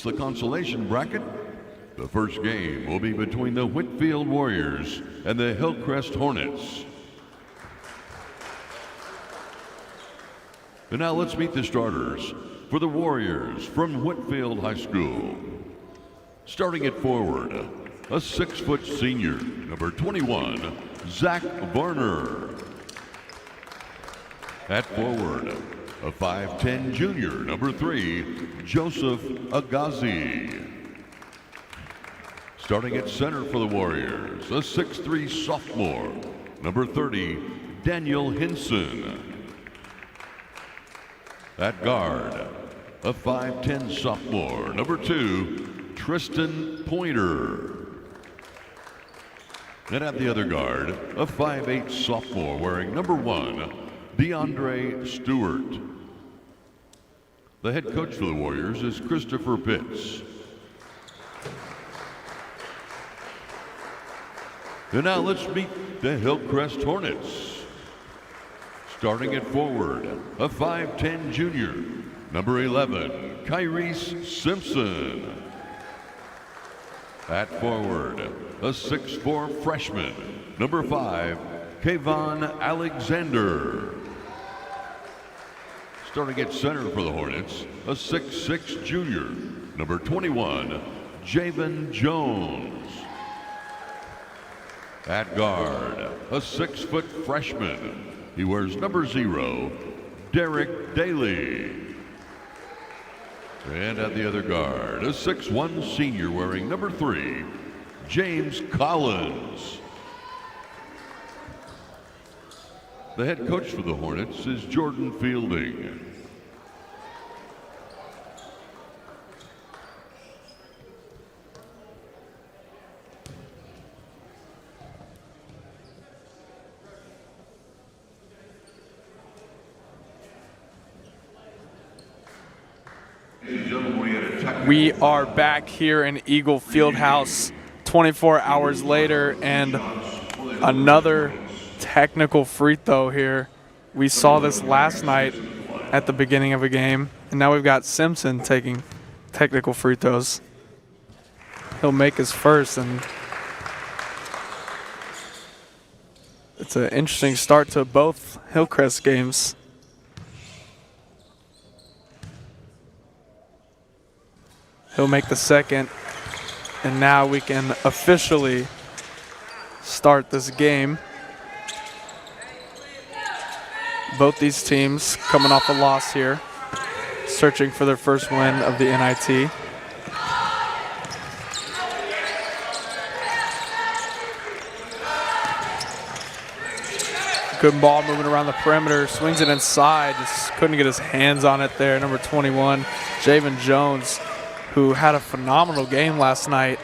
the consolation bracket. The first game will be between the Whitfield Warriors and the Hillcrest Hornets. And now let's meet the starters for the Warriors from Whitfield High School. Starting at forward, a 6-foot senior, number 21, Zach Varner. At forward, a 5'10 junior, number 3, Joseph Agazi. Starting at center for the Warriors, a 6'3 sophomore, number 30, Daniel Hinson. At guard, a 5'10 sophomore, number 2, Tristan Pointer. And at the other guard, a 5'8 sophomore wearing number 1, DeAndre Stewart. The head coach for the Warriors is Christopher Pitts. And now let's meet the Hillcrest Hornets. Starting at forward, a 5'10 junior, number 11, Kyrese Simpson. At forward, a 6'4 freshman, number 5, Kayvon Alexander. Starting at center for the Hornets, a 6'6 junior, number 21, Javen Jones. At guard, a 6-foot freshman. He wears number 0, Derek Daly. And at the other guard, a 6'1 senior wearing number 3, James Collins. The head coach for the Hornets is Jordan Fielding. We are back here in Eagle Fieldhouse 24 hours later, and another technical free throw here. We saw this last night at the beginning of a game, and now we've got Simpson taking technical free throws. He'll make his first, and it's an interesting start to both Hillcrest games. He'll make the second, and now we can officially start this game. Both these teams coming off a loss here, searching for their first win of the NIT. Good ball moving around the perimeter, swings it inside, just couldn't get his hands on it there. Number 21, Javen Jones, who had a phenomenal game last night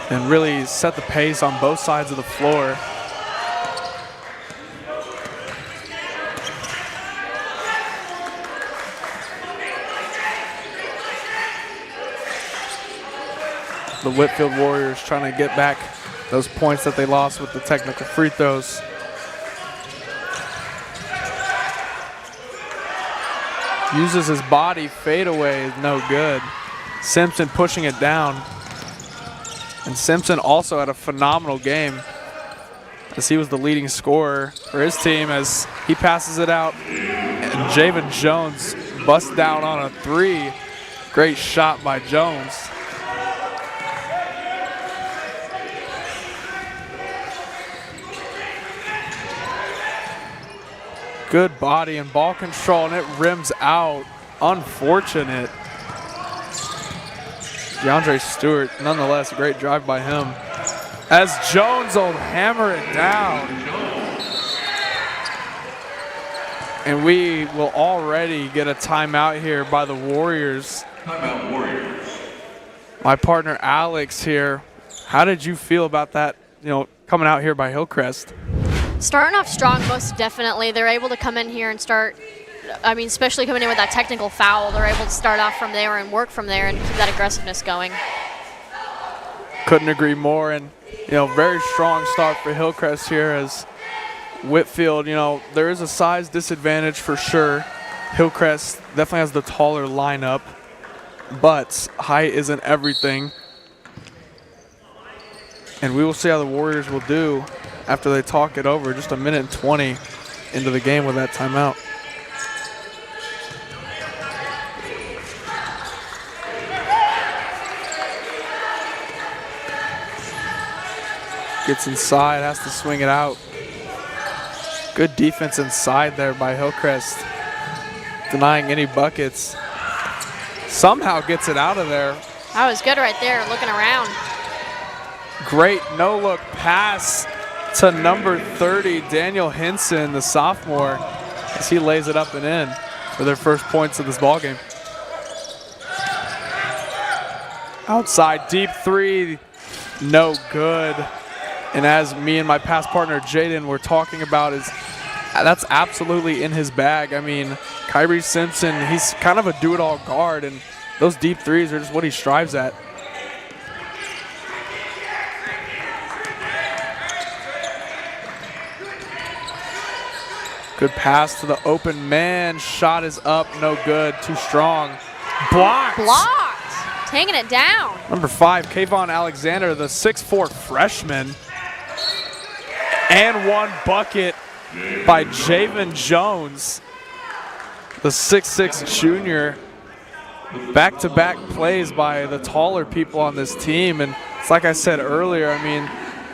and really set the pace on both sides of the floor. The Whitfield Warriors trying to get back those points that they lost with the technical free throws. Uses his body, fadeaway is no good. Simpson pushing it down. And Simpson also had a phenomenal game as he was the leading scorer for his team as he passes it out. And Javen Jones busts down on a 3. Great shot by Jones. Good body and ball control, and it rims out. Unfortunate. DeAndre Stewart, nonetheless, a great drive by him. As Jones will hammer it down. And we will already get a timeout here by the Warriors. Timeout Warriors. My partner Alex here. How did you feel about that, coming out here by Hillcrest? Starting off strong, most definitely. They're able to come in here and start, especially coming in with that technical foul, they're able to start off from there and work from there and keep that aggressiveness going. Couldn't agree more, and, very strong start for Hillcrest here as Whitfield, there is a size disadvantage for sure. Hillcrest definitely has the taller lineup. but height isn't everything. And we will see how the Warriors will do after they talk it over. Just a minute and 20 into the game with that timeout. Gets inside, has to swing it out. Good defense inside there by Hillcrest, denying any buckets. Somehow gets it out of there. That was good right there, looking around. Great no-look pass to number 30, Daniel Hinson, the sophomore, as he lays it up and in for their first points of this ballgame. Outside, deep three, no good. And as me and my past partner Jaden were talking about, that's absolutely in his bag. I mean, Kyrie Simpson, he's kind of a do-it-all guard, and those deep threes are just what he strives at. Good pass to the open man. Shot is up, no good, too strong. Blocked. Blocked, taking it down. Number 5, Kayvon Alexander, the 6'4" freshman. And one bucket by Javen Jones, the 6'6" junior. Back-to-back plays by the taller people on this team. And it's like I said earlier, I mean,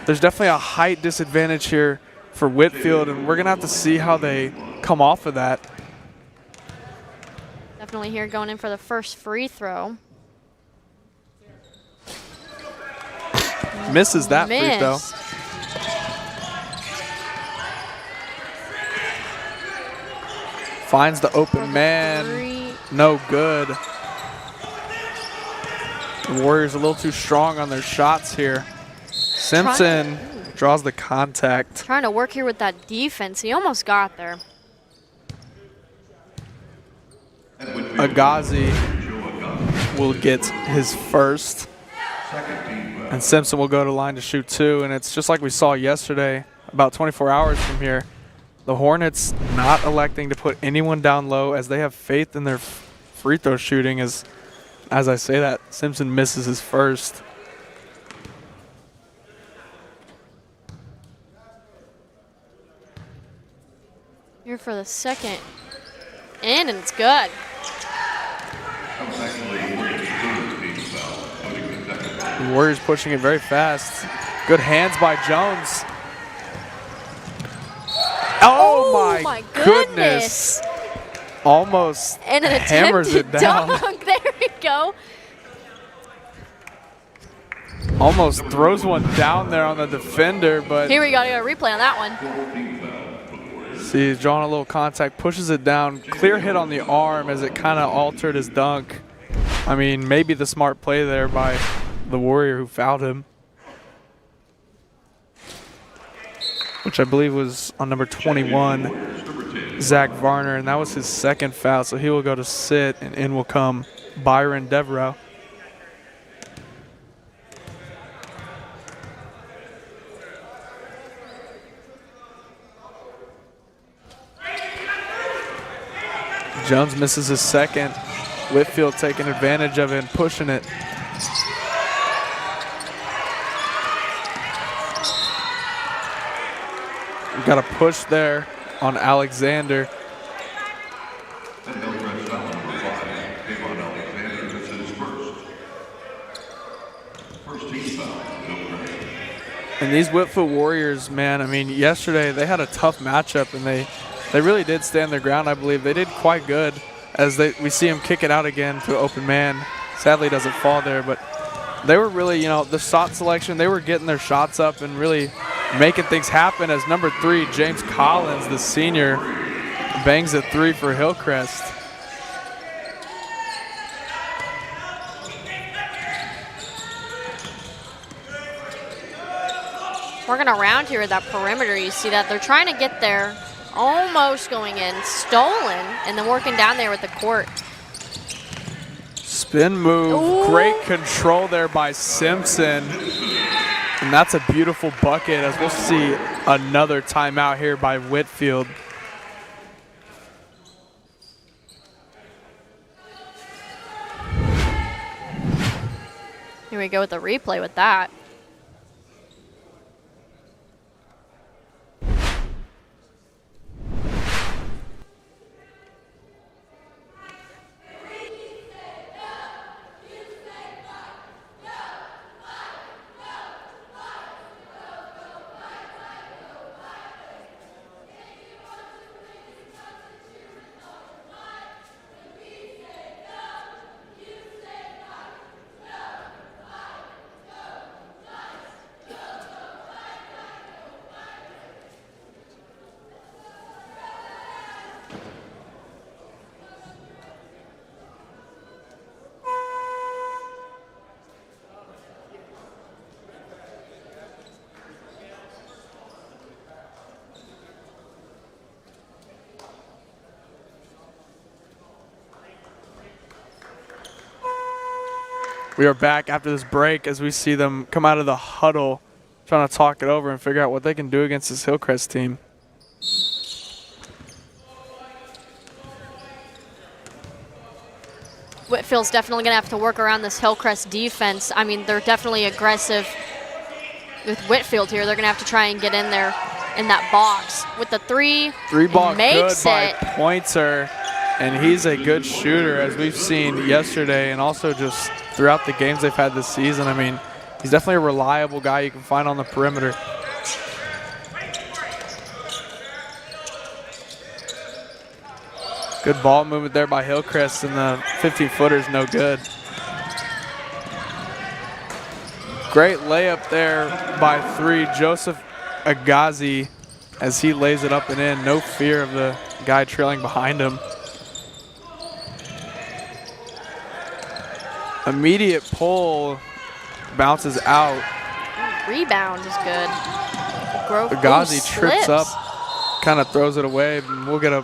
there's definitely a height disadvantage here for Whitfield, and we're going to have to see how they come off of that. Definitely here going in for the first free throw. Misses that free throw. Finds the open man. No good. The Warriors a little too strong on their shots here. Simpson draws the contact. Trying to work here with that defense. He almost got there. Agazi will get his first. And Simpson will go to line to shoot 2. And it's just like we saw yesterday, about 24 hours from here. The Hornets not electing to put anyone down low as they have faith in their free throw shooting. As I say that, Simpson misses his first. Here for the second. And it's good. The Warriors pushing it very fast. Good hands by Jones. Oh my goodness. Almost and an hammers it down. Dunk. There we go. Almost throws one down there on the defender, but here we go. A replay on that one. See, he's drawing a little contact, pushes it down. Clear hit on the arm as it kind of altered his dunk. I mean, maybe the smart play there by the Warrior who fouled him, which I believe was on number 21, Zach Varner, and that was his second foul, so he will go to sit, and in will come Byron Devereaux. Jones misses his second. Whitfield taking advantage of it and pushing it. We've got a push there on Alexander. And these Whitfield Warriors, man, I mean, yesterday they had a tough matchup, and they really did stand their ground, I believe. They did quite good as we see him kick it out again to open man. Sadly, doesn't fall there, but they were really, the shot selection, they were getting their shots up and really making things happen as number 3, James Collins, the senior, bangs a 3 for Hillcrest. Working around here at that perimeter, you see that they're trying to get there, almost going in, stolen, and then working down there with the court. Spin move, Ooh. Great control there by Simpson. And that's a beautiful bucket as we'll see another timeout here by Whitfield. Here we go with the replay with that. We are back after this break as we see them come out of the huddle trying to talk it over and figure out what they can do against this Hillcrest team. Whitfield's definitely going to have to work around this Hillcrest defense. I mean, they're definitely aggressive with Whitfield here. They're going to have to try and get in there in that box. With the three ball makes good it. by Pointer, and he's a good shooter as we've seen yesterday and also just throughout the games they've had this season. I mean, he's definitely a reliable guy you can find on the perimeter. Good ball movement there by Hillcrest, and the 15-footer's no good. Great layup there by three, Joseph Agazi, as he lays it up and in. No fear of the guy trailing behind him. Immediate pull, bounces out. Rebound is good. Agazi trips up, kind of throws it away, and we'll get a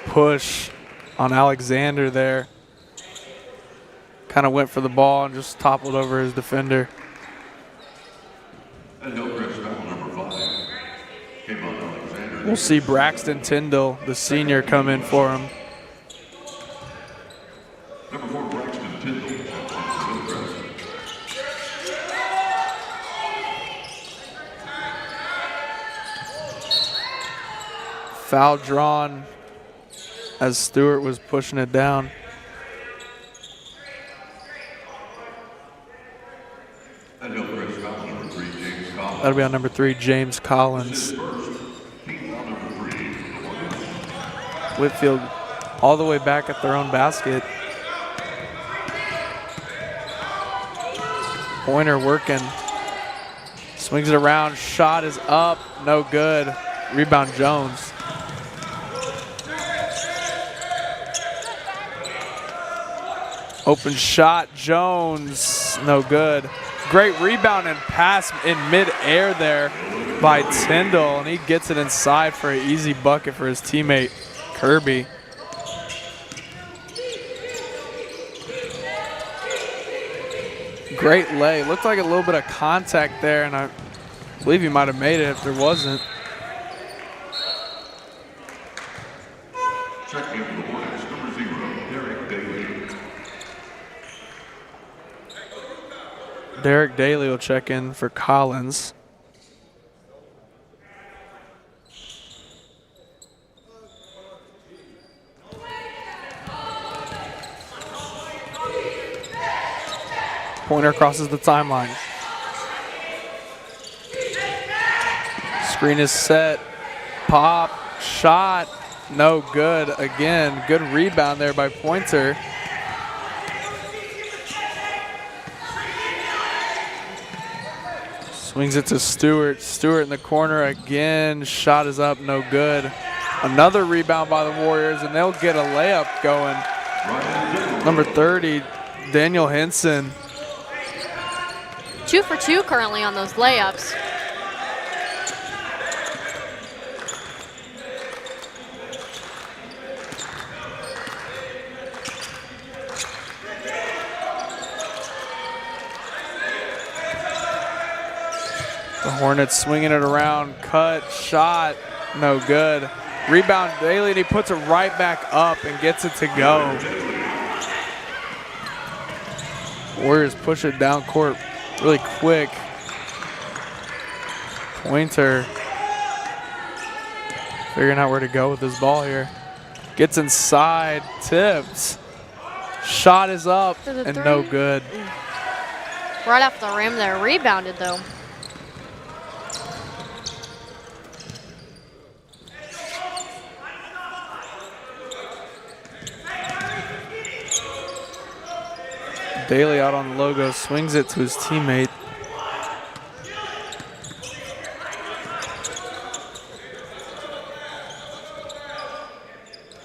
push on Alexander there. Kind of went for the ball and just toppled over his defender. And Hillcrest foul number 5 came on Alexander. We'll see Braxton Tyndall, the senior, come in for him. Number 4, Braxton Tyndall. Foul drawn as Stewart was pushing it down. And Hillcrest foul number 3, James Collins. That'll be on number 3, James Collins. Whitfield all the way back at their own basket. Pointer working. Swings it around. Shot is up. No good. Rebound Jones. Open shot. Jones. No good. Great rebound and pass in mid-air there by Tyndall, and he gets it inside for an easy bucket for his teammate, Kirby. Great lay. Looked like a little bit of contact there, and I believe he might have made it if there wasn't. Check in for the Hornets, number 0, Derek Daly. Derek Daly will check in for Collins. Pointer crosses the timeline. Screen is set. Pop. Shot. No good. Again, good rebound there by Pointer. Swings it to Stewart. Stewart in the corner again. Shot is up. No good. Another rebound by the Warriors, and they'll get a layup going. Number 30, Daniel Henson. 2 for 2 currently on those layups. The Hornets swinging it around. Cut, shot, no good. Rebound Daly, and he puts it right back up and gets it to go. Warriors push it down court really quick. Pointer figuring out where to go with this ball here. Gets inside, tips. Shot is up and no good. Right off the rim there, rebounded though. Daly out on the logo, swings it to his teammate.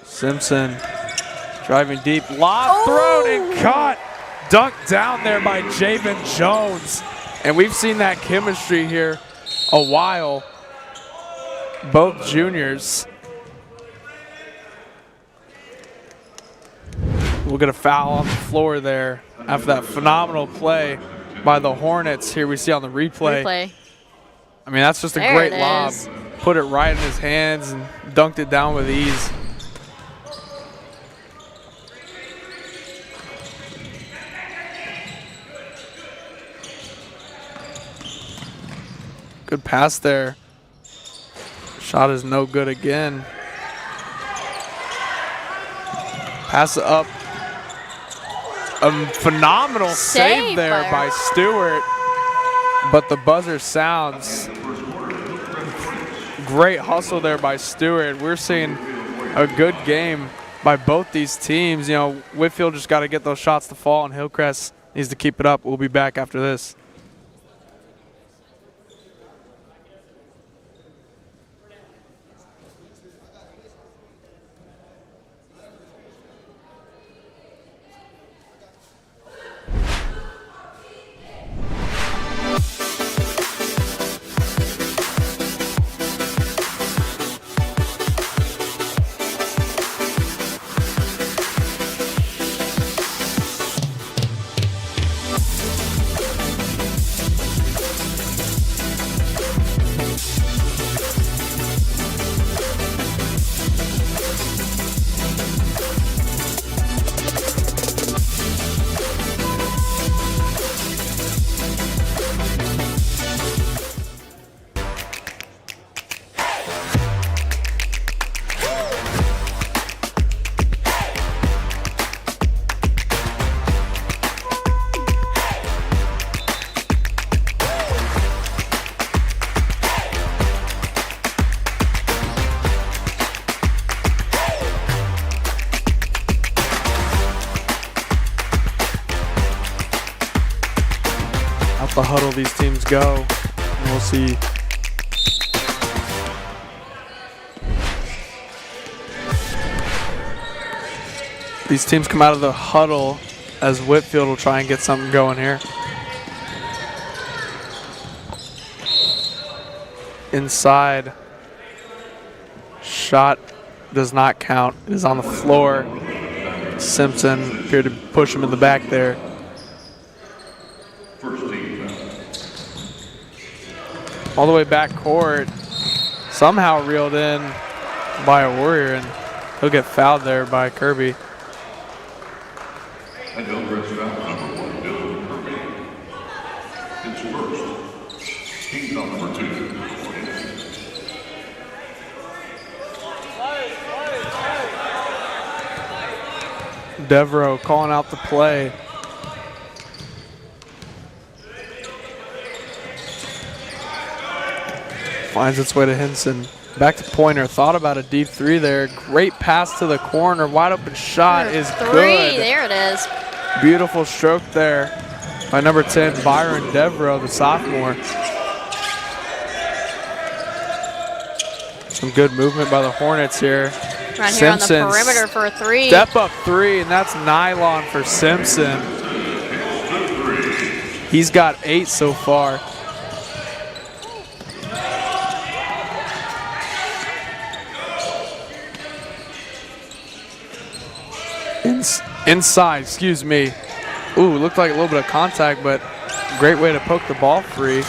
Simpson driving deep, lob thrown and caught. Dunked down there by Javen Jones. And we've seen that chemistry here a while. Both juniors. We'll get a foul on the floor there after that phenomenal play by the Hornets. Here we see on the replay. I mean, that's just a great lob. Put it right in his hands and dunked it down with ease. Good pass there. Shot is no good again. Pass it up. A phenomenal save there by Stewart. But the buzzer sounds. Great hustle there by Stewart. We're seeing a good game by both these teams. You know, Whitfield just got to get those shots to fall, and Hillcrest needs to keep it up. We'll be back after this. The huddle these teams go, and we'll see. These teams come out of the huddle as Whitfield will try and get something going here. Inside. Shot does not count. It is on the floor. Simpson appeared to push him in the back there. All the way back court, somehow reeled in by a Warrior, and he'll get fouled there by Kirby. And Hillcrest foul number 1, David Kirby. It's first. Team number 2. Devereaux calling out the play. Finds its way to Henson. Back to Pointer. Thought about a deep three there. Great pass to the corner. Wide open shot is good. There it is. Beautiful stroke there by number 10, Byron Devereaux, the sophomore. Some good movement by the Hornets here. Right here on the perimeter for a three. Step up three, and that's nylon for Simpson. He's got 8 so far. Inside, excuse me. Ooh, looked like a little bit of contact, but great way to poke the ball free.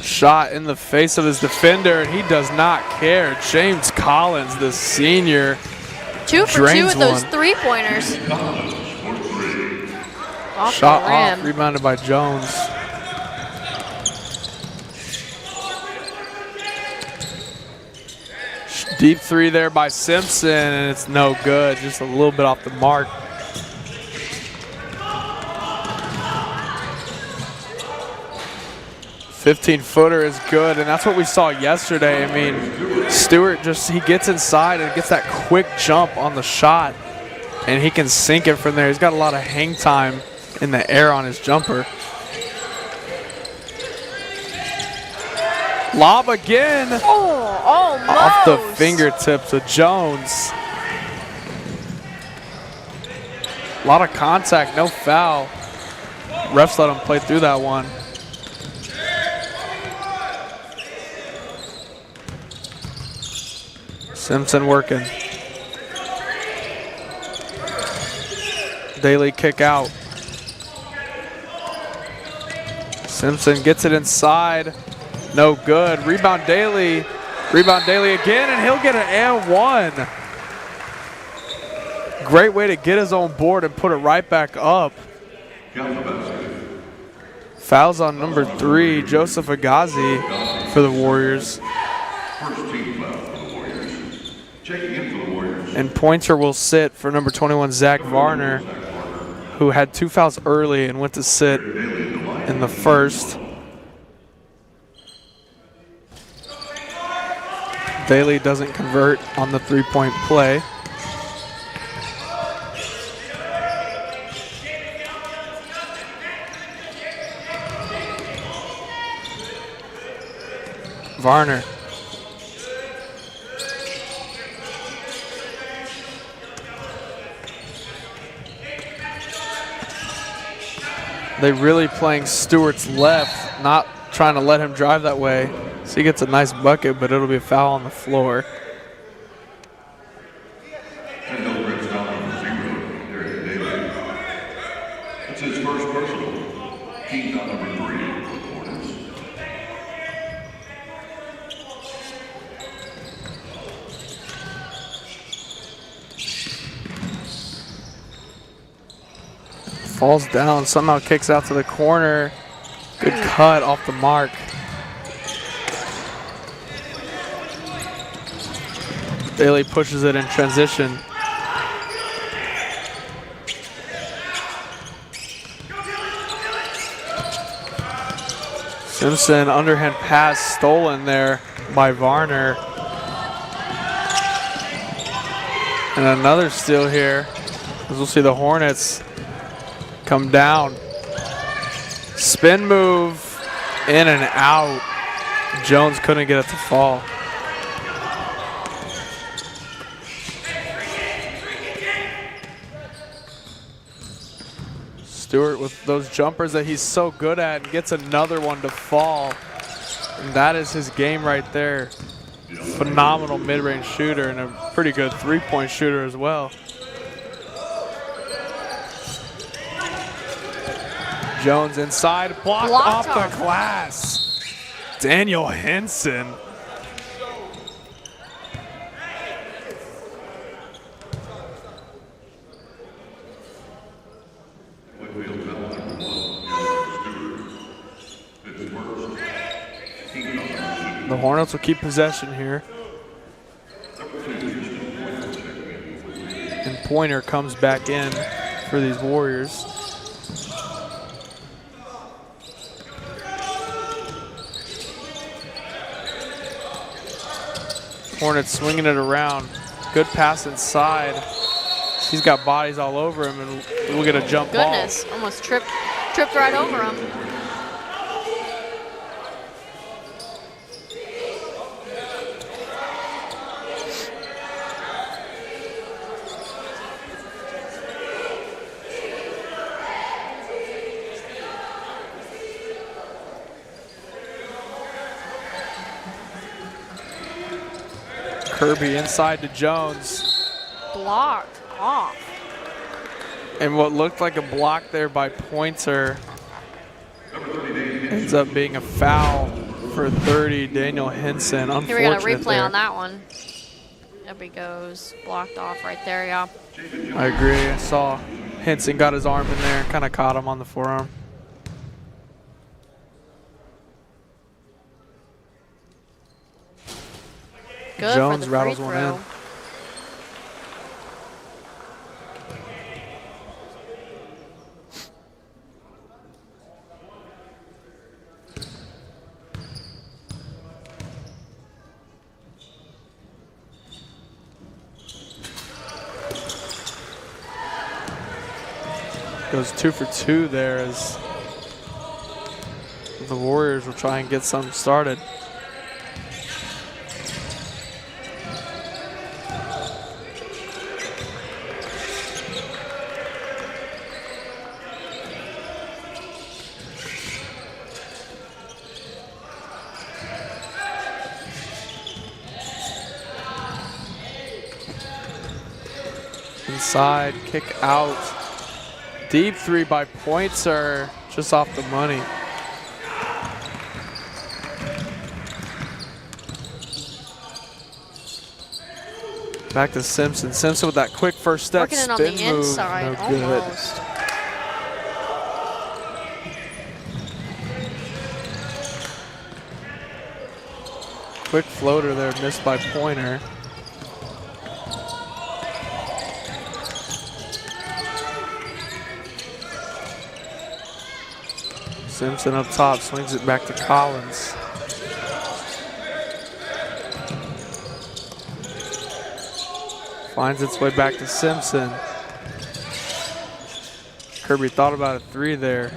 Shot in the face of his defender, and he does not care. James Collins, the senior, 2 for 2 Drains with those one. 3-pointers. Off Shot the rim. off, rebounded by Jones. Deep 3 there by Simpson, and it's no good. Just a little bit off the mark. "15-footer is good, and that's what we saw yesterday. I mean, Stewart he gets inside and gets that quick jump on the shot, and he can sink it from there. He's got a lot of hang time in the air on his jumper. Lob again. Oh, almost. Off the fingertips of Jones. A lot of contact, no foul. Refs let him play through that one. Simpson working. Daly kick out. Simpson gets it inside. No good. Rebound Daly. Rebound Daly again, and he'll get an and one. Great way to get his own board and put it right back up. Fouls on number 3, Joseph Agazi for the Warriors. First team foul for the Warriors. Checking in for the Warriors. And pointer will sit for number 21, Zach Varner, who had 2 fouls early and went to sit in the first. Daly doesn't convert on the 3-point play. Varner. They really playing Stewart's left, not trying to let him drive that way. So he gets a nice bucket, but it'll be a foul on the floor. And Hillcrest down number 0, Derek Daly. That's his first personal. Team foul number 3 for the Hornets. Falls down, somehow kicks out to the corner. Good cut off the mark. Daly pushes it in transition. Simpson, underhand pass stolen there by Varner. And another steal here, as we'll see the Hornets come down. Spin move, in and out. Jones couldn't get it to fall. Stewart with those jumpers that he's so good at and gets another one to fall. And that is his game right there. Phenomenal mid-range shooter and a pretty good 3-point shooter as well. Jones inside, blocked off the glass. Daniel Henson. Whitfield foul number 1, Stewart. His first. Team foul number 2. The Hornets will keep possession here. And Pointer comes back in for these Warriors. Hornets swinging it around. Good pass inside. He's got bodies all over him, and we'll get a jump ball. Goodness, almost tripped right over him. Kirby inside to Jones. Blocked off. And what looked like a block there by Pointer ends up being a foul for 30, Daniel Henson. Here we got a Unfortunate replay there. on that one. Up he goes. Blocked off right there, yeah. I agree. I saw Henson got his arm in there, kind of caught him on the forearm. Good Jones for the free rattles one throw. in. Goes 2 for 2 there as the Warriors will try and get something started. Inside, kick out. Deep three by Pointer, just off the money. Back to Simpson. Simpson with that quick first step Working it on spin the move. inside, No good. almost. Quick floater there, missed by Pointer. Simpson up top, swings it back to Collins. Finds its way back to Simpson. Kirby thought about a three there.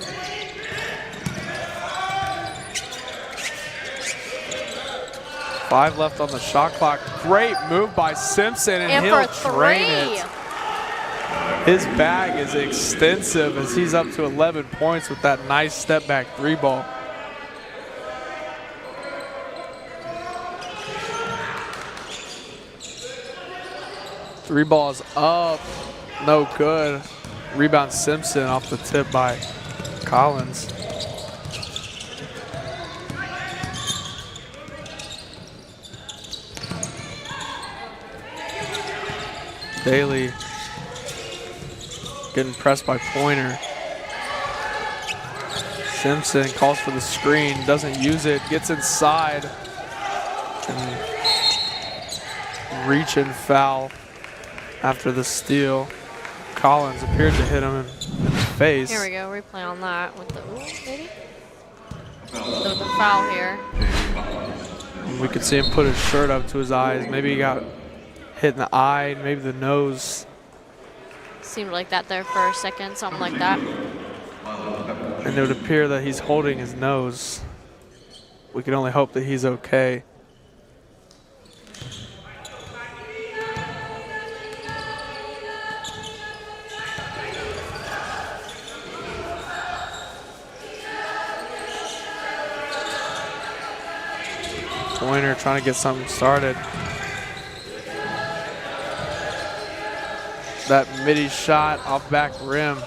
Five left on the shot clock. Great move by Simpson, and And for he'll drain three. it. His bag is extensive as he's up to 11 points with that nice step back three ball. Three balls up, no good. Rebound Simpson off the tip by Collins. Bailey getting pressed by Pointer. Simpson calls for the screen, doesn't use it, gets inside. And reach and foul after the steal. Collins appeared to hit him in the face. Here we go, replay on that with the, ooh, maybe? With the foul here. And we could see him put his shirt up to his eyes. Maybe he got hit in the eye, maybe the nose. Seemed like that there for a second, something like that. And it would appear that he's holding his nose. We can only hope that he's okay. Pointer trying to get something started. That midi shot off back rim.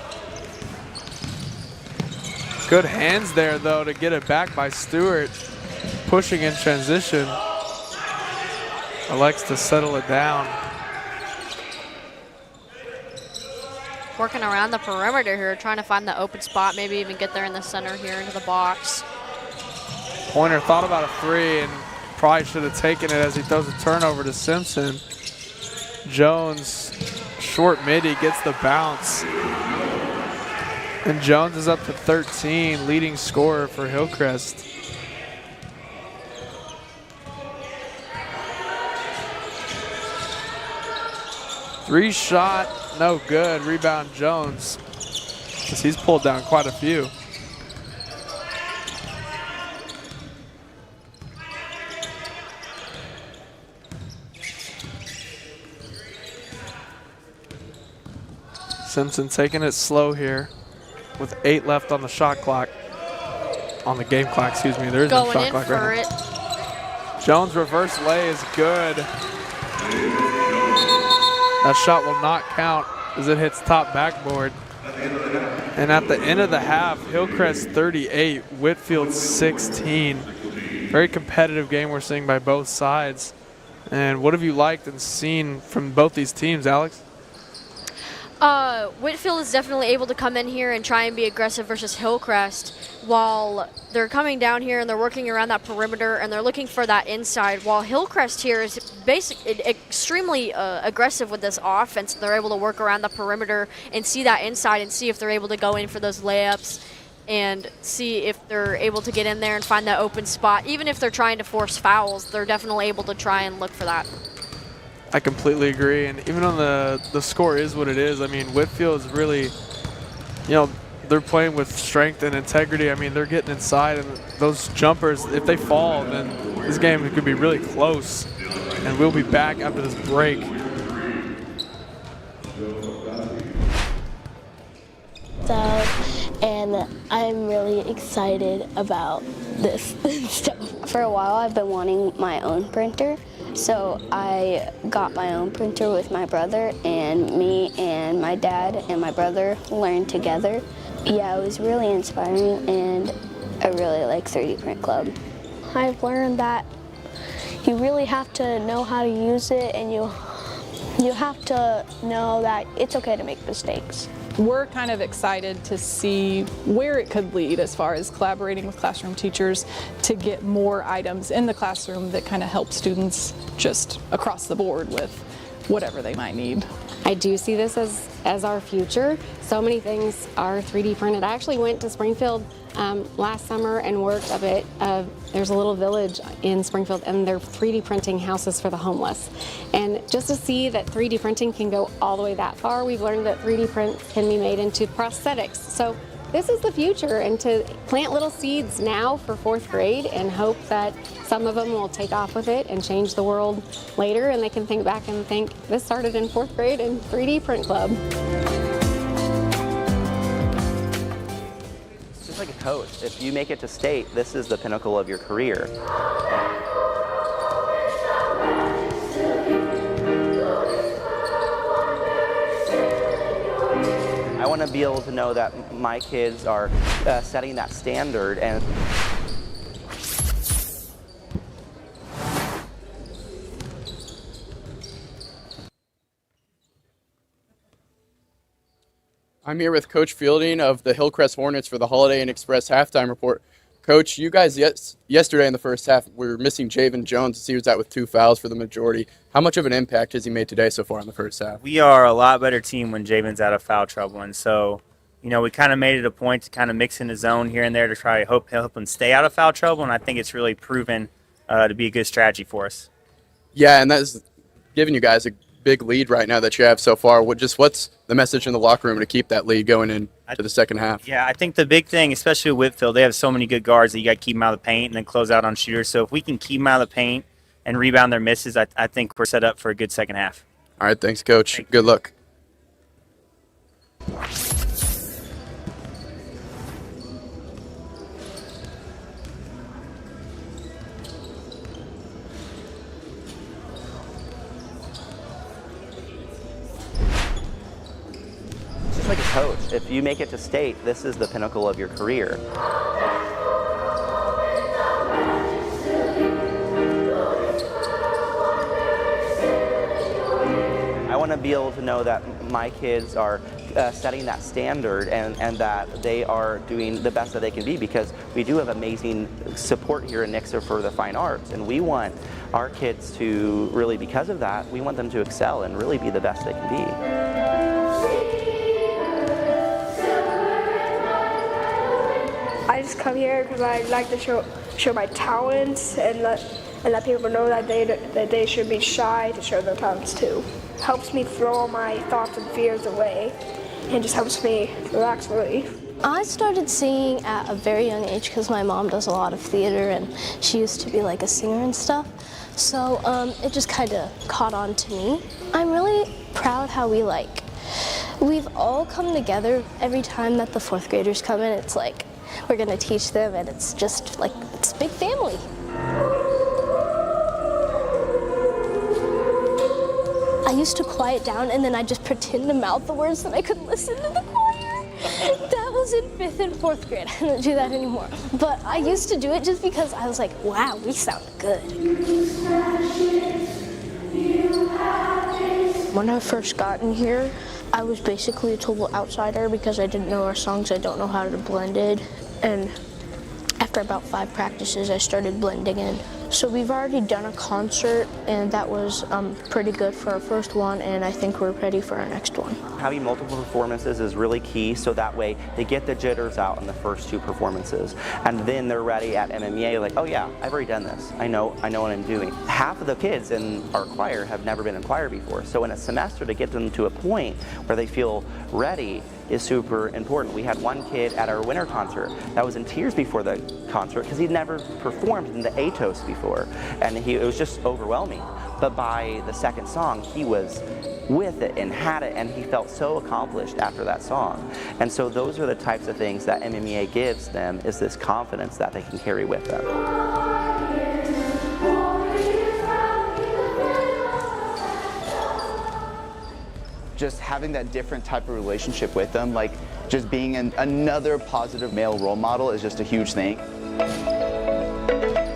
Good hands there though to get it back by Stewart. Pushing in transition. Elects to settle it down. Working around the perimeter here, trying to find the open spot, maybe even get there in the center here into the box. Pointer thought about a three and probably should have taken it as he throws a turnover to Simpson. Jones, short midi, gets the bounce. And Jones is up to 13, leading scorer for Hillcrest. Three shot, no good. Rebound Jones, because he's pulled down quite a few. Simpson taking it slow here with 8 left on the shot clock. On the game clock, excuse me. There is no shot clock right now. Going in for it. Jones' reverse lay is good. That shot will not count as it hits top backboard. And at the end of the half, Hillcrest 38, Whitfield 16. Very competitive game we're seeing by both sides. And what have you liked and seen from both these teams, Alex? Whitfield is definitely able to come in here and try and be aggressive versus Hillcrest while they're coming down here and they're working around that perimeter and they're looking for that inside, while Hillcrest here is extremely aggressive with this offense. They're able to work around the perimeter and see that inside and see if they're able to go in for those layups and see if they're able to get in there and find that open spot. Even if they're trying to force fouls, they're definitely able to try and look for that. I completely agree, and even on the score is what it is. I mean, Whitfield is really, they're playing with strength and integrity. I mean, they're getting inside, and those jumpers, if they fall, then this game could be really close. And we'll be back after this break. And I'm really excited about this stuff. For a while, I've been wanting my own printer. So I got my own printer with my brother, and me and my dad and my brother learned together. Yeah, it was really inspiring, and I really like 3D Print Club. I've learned that you really have to know how to use it, and you have to know that it's okay to make mistakes. We're kind of excited to see where it could lead as far as collaborating with classroom teachers to get more items in the classroom that kind of help students just across the board with whatever they might need. I do see this as our future. So many things are 3D printed. I actually went to Springfield last summer and worked a bit. There's a little village in Springfield and they're 3D printing houses for the homeless. And just to see that 3D printing can go all the way that far, we've learned that 3D prints can be made into prosthetics. So this is the future, and to plant little seeds now for 4th grade and hope that some of them will take off with it and change the world later, and they can think back and think, this started in 4th grade in 3D Print Club. It's just like a coach. If you make it to state, this is the pinnacle of your career. I want to be able to know that my kids are setting that standard. And I'm here with Coach Fielding of the Hillcrest Hornets for the Holiday Inn Express halftime report. Coach, you guys yesterday in the first half were missing Javen Jones as he was out with 2 fouls for the majority. How much of an impact has he made today so far in the first half? We are a lot better team when Javen's out of foul trouble, and so we kind of made it a point to kind of mix in the zone here and there to try to help him stay out of foul trouble, and I think it's really proven to be a good strategy for us. Yeah, and that's giving you guys a big lead right now that you have so far. What's the message in the locker room to keep that lead going into the second half? Yeah, I think the big thing, especially with Whitfield, they have so many good guards that you got to keep them out of the paint and then close out on shooters. So if we can keep them out of the paint and rebound their misses, I think we're set up for a good second half. All right, thanks, Coach. Good luck. like a coach. If you make it to state, this is the pinnacle of your career. I want to be able to know that my kids are setting that standard and that they are doing the best that they can be, because we do have amazing support here in Nixa for the fine arts, and we want our kids to really, because of that, we want them to excel and really be the best they can be. I just come here because I like to show my talents and let people know that they should be shy to show their talents too. Helps me throw all my thoughts and fears away, and just helps me relax really. I started singing at a very young age because my mom does a lot of theater and she used to be like a singer and stuff. So it just kind of caught on to me. I'm really proud how we've all come together every time that the fourth graders come in. It's like we're gonna teach them, and it's just like, it's a big family. I used to quiet down and then I just pretend to mouth the words so that I could listen to the choir. That was in 5th and 4th grade. I don't do that anymore. But I used to do it just because I was like, wow, we sound good. When I first got in here, I was basically a total outsider because I didn't know our songs, I don't know how to blend in, and after about 5 practices, I started blending in. So we've already done a concert, and that was pretty good for our first one, and I think we're ready for our next one. Having multiple performances is really key, so that way they get the jitters out in the first 2 performances, and then they're ready at MMA like, oh yeah, I've already done this. I know what I'm doing. Half of the kids in our choir have never been in choir before, so in a semester to get them to a point where they feel ready is super important. We had one kid at our winter concert that was in tears before the concert because he'd never performed in the Atos before, and it was just overwhelming. But by the second song, he was with it and had it, and he felt so accomplished after that song. And so those are the types of things that MMEA gives them, is this confidence that they can carry with them. Just having that different type of relationship with them, like just being another positive male role model is just a huge thing.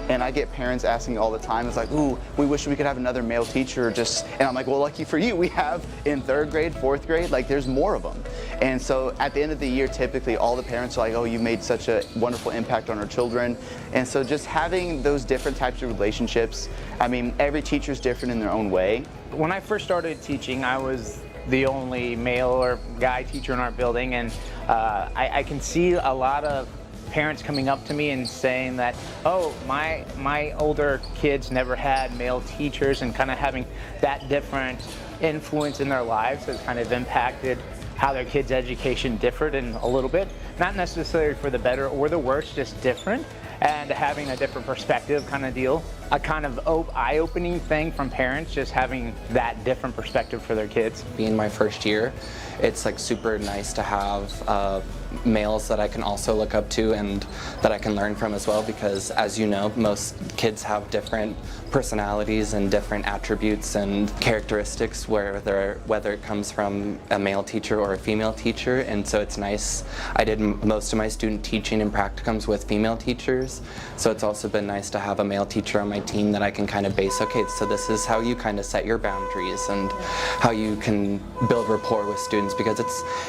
And I get parents asking all the time, it's like, ooh, we wish we could have another male teacher, and I'm like, well, lucky for you, we have in 3rd grade, 4th grade, like there's more of them. And so at the end of the year, typically all the parents are like, oh, you made such a wonderful impact on our children. And so just having those different types of relationships, I mean, every teacher's different in their own way. When I first started teaching, I was the only male or guy teacher in our building, and I can see a lot of parents coming up to me and saying that, oh, my older kids never had male teachers, and kind of having that different influence in their lives has kind of impacted how their kids' education differed in a little bit. Not necessarily for the better or the worse, just different, and having a different perspective kind of deal. A kind of eye-opening thing from parents, just having that different perspective for their kids. Being my first year, it's like super nice to have males that I can also look up to and that I can learn from as well, because as you know, most kids have different personalities and different attributes and characteristics, whether it comes from a male teacher or a female teacher. And so it's nice. I did most of my student teaching and practicums with female teachers, so it's also been nice to have a male teacher on my team that I can kind of base, okay, so this is how you kind of set your boundaries and how you can build rapport with students, because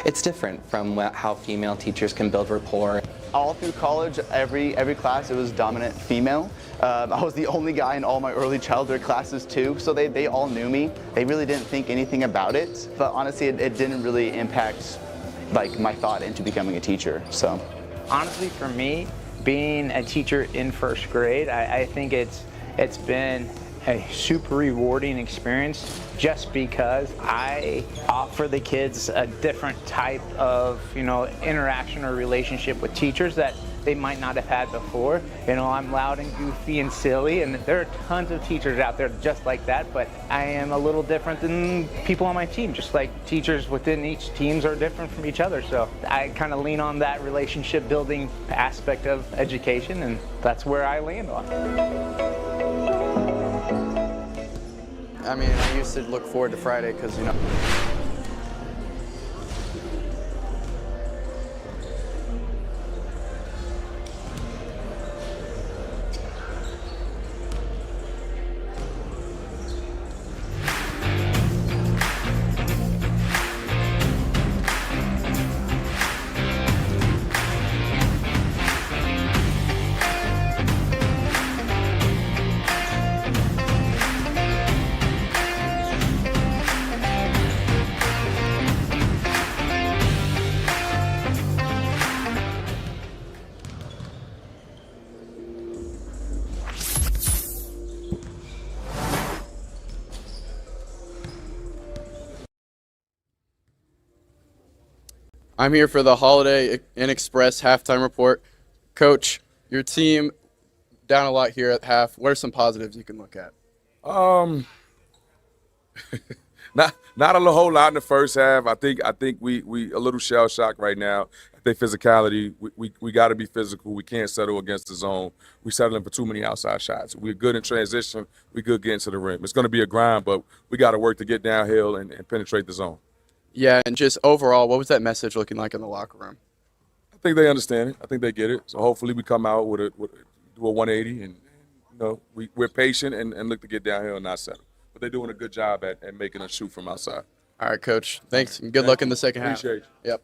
it's different from how female teachers can build rapport. All through college, every class, it was dominant female. I was the only guy in all my early childhood classes too, so they all knew me. They really didn't think anything about it, but honestly, it didn't really impact like my thought into becoming a teacher. So honestly, for me, being a teacher in 1st grade, I think it's been a super rewarding experience, just because I offer the kids a different type of, interaction or relationship with teachers that they might not have had before. I'm loud and goofy and silly, and there are tons of teachers out there just like that, but I am a little different than people on my team, just like teachers within each teams are different from each other. So I kind of lean on that relationship building aspect of education, and that's where I land on. I mean, I used to look forward to Friday because, I'm here for the Holiday Inn Express halftime report. Coach, your team down a lot here at half. What are some positives you can look at? Not a whole lot in the first half. I think we a little shell shocked right now. I think physicality. We got to be physical. We can't settle against the zone. We settling for too many outside shots. We're good in transition. We're good getting to the rim. It's going to be a grind, but we got to work to get downhill and penetrate the zone. Yeah, and just overall, what was that message looking like in the locker room? I think they understand it. I think they get it. So hopefully we come out do a 180 and we're patient and look to get downhill and not settle. but they're doing a good job at making us shoot from outside. All right, Coach. Thanks, and good luck in the second half. Appreciate you. Yep.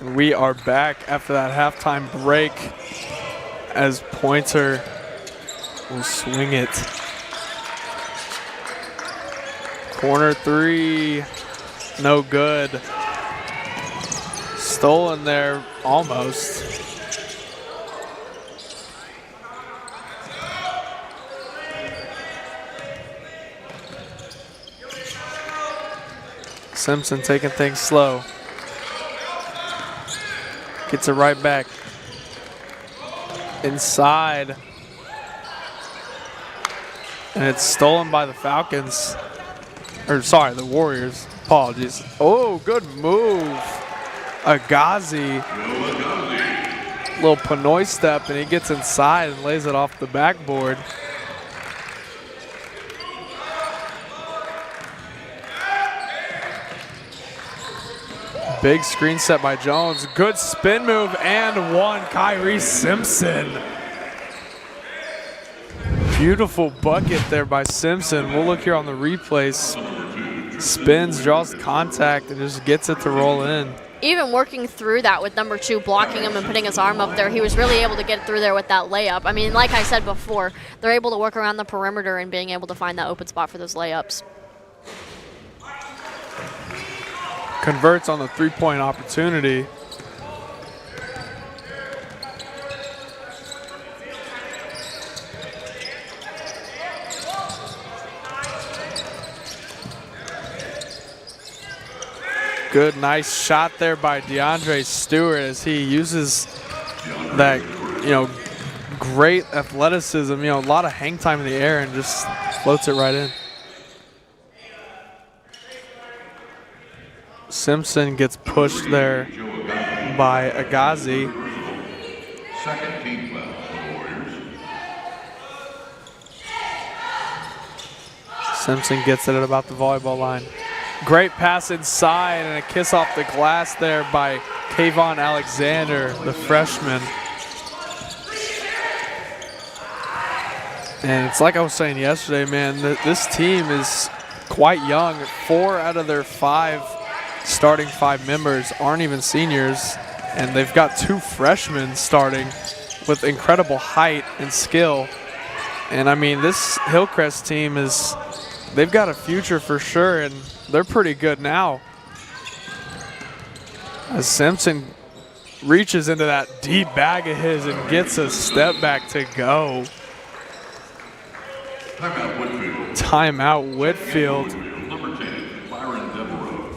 And we are back after that halftime break as Pointer will swing it. Corner three, no good. Stolen there, almost. Simpson taking things slow. Gets it right back. Inside. And it's stolen by the Falcons. Or sorry, the Warriors. Apologies. Oh, good move. Agazi. Little Pinoy step, and he gets inside and lays it off the backboard. Big screen set by Jones. Good spin move and one. Kyrie Simpson. Beautiful bucket there by Simpson. We'll look here on the replays. Spins, draws contact, and just gets it to roll in. Even working through that with number 2, blocking him and putting his arm up there, he was really able to get through there with that layup. I mean, like I said before, they're able to work around the perimeter and being able to find that open spot for those layups. Converts on the three-point opportunity. Good, nice shot there by DeAndre Stewart as he uses that, great athleticism, a lot of hang time in the air and just floats it right in. Simpson gets pushed there by Agazi. Second team foul for the Warriors. Simpson gets it at about the volleyball line. Great pass inside and a kiss off the glass there by Kayvon Alexander, the freshman. And it's like I was saying yesterday, man, this team is quite young. 4 out of their 5 starting 5 members aren't even seniors, and they've got 2 freshmen starting with incredible height and skill. And I mean, this Hillcrest team they've got a future for sure, and they're pretty good now. As Simpson reaches into that deep bag of his and gets a step back to go. Timeout Whitfield. Timeout Whitfield. Number 10, Byron Devereaux.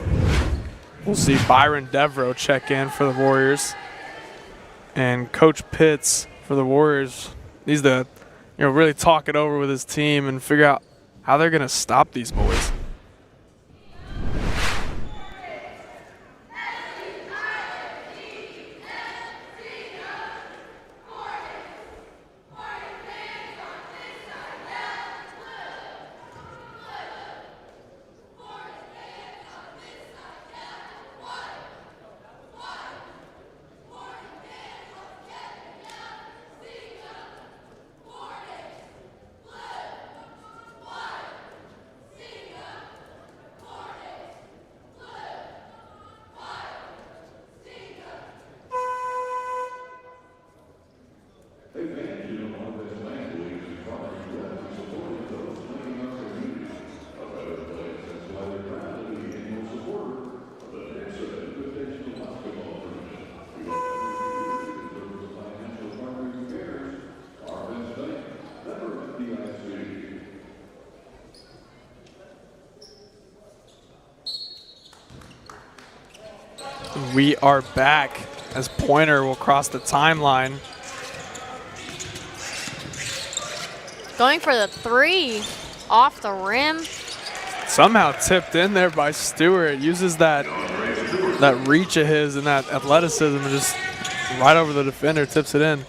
We'll see Byron Devereaux check in for the Warriors. And Coach Pitts for the Warriors needs to really talk it over with his team and figure out how they're going to stop these boys. We are back as Pointer will cross the timeline. Going for the 3 off the rim. Somehow tipped in there by Stewart. Uses that that reach of his and that athleticism, just right over the defender, tips it in.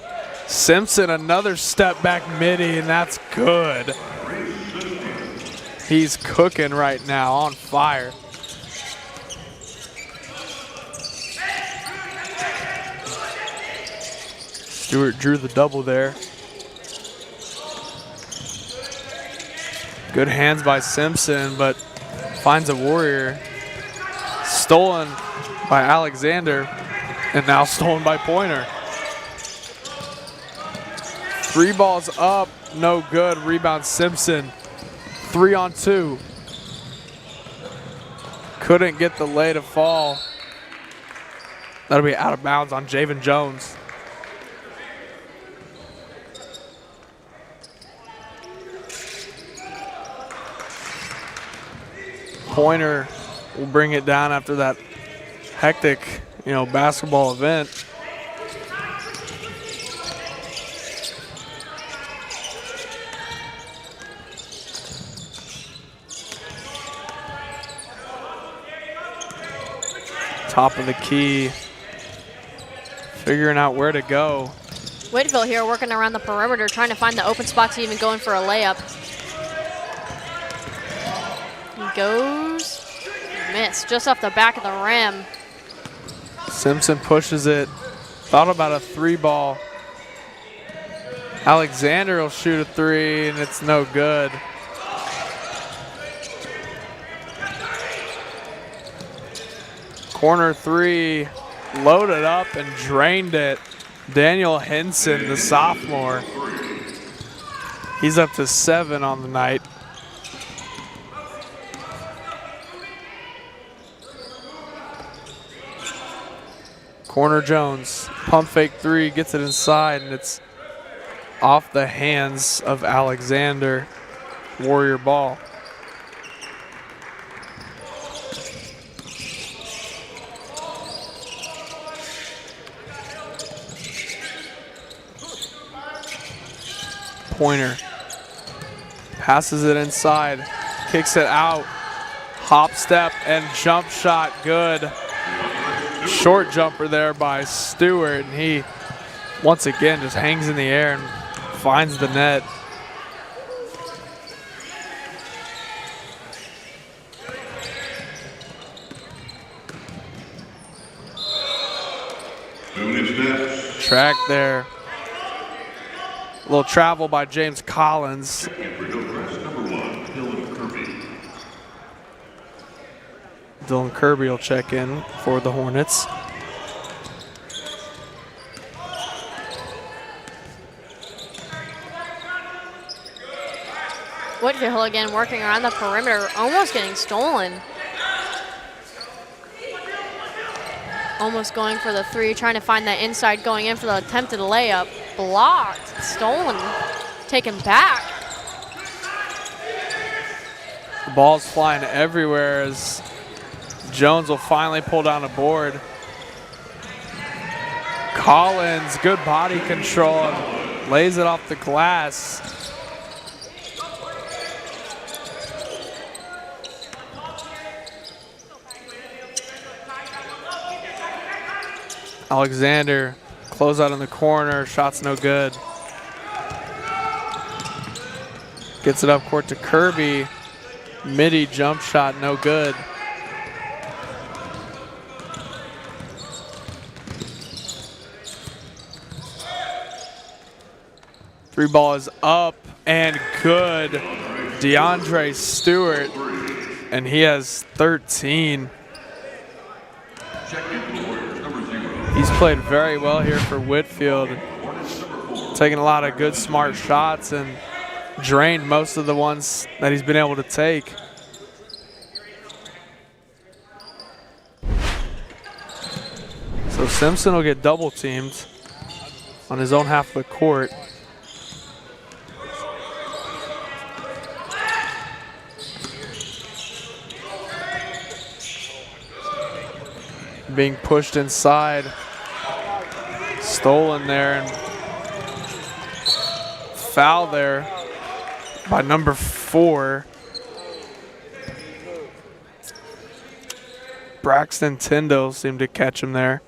Simpson, another step back midi, and that's good. He's cooking right now, on fire. Stewart drew the double there. Good hands by Simpson, but finds a Warrior. Stolen by Alexander, and now stolen by Pointer. 3 balls up, no good. Rebound Simpson. 3 on 2. Couldn't get the lay to fall. That'll be out of bounds on Javen Jones. Pointer will bring it down after that hectic, basketball event. Top of the key, figuring out where to go. Whitfield here working around the perimeter, trying to find the open spot to even go in for a layup. He goes, miss, just off the back of the rim. Simpson pushes it, thought about a 3 ball. Alexander will shoot a 3, and it's no good. Corner 3, loaded up and drained it. Daniel Henson, the sophomore. He's up to 7 on the night. Corner Jones, pump fake 3, gets it inside, and it's off the hands of Alexander. Warrior ball. Pointer passes it inside, kicks it out, hop step and jump shot, good. Short jumper there by Stewart, and he once again just hangs in the air and finds the net. Track there. A little travel by James Collins. Dylan Kirby will check in for the Hornets. Whitfield again working around the perimeter, almost getting stolen. Almost going for the 3, trying to find that inside, going in for the attempted layup. Blocked, stolen, taken back. The ball's flying everywhere as Jones will finally pull down a board. Collins, good body control, lays it off the glass. Alexander, close out in the corner, shot's no good. Gets it up court to Kirby. Midi jump shot, no good. Three ball is up and good. DeAndre Stewart, and he has 13. He's played very well here for Whitfield, taking a lot of good, smart shots and drained most of the ones that he's been able to take. So Simpson will get double teamed on his own half of the court. Being pushed inside, stolen there, and foul there by number 4. Braxton Tyndall seemed to catch him there.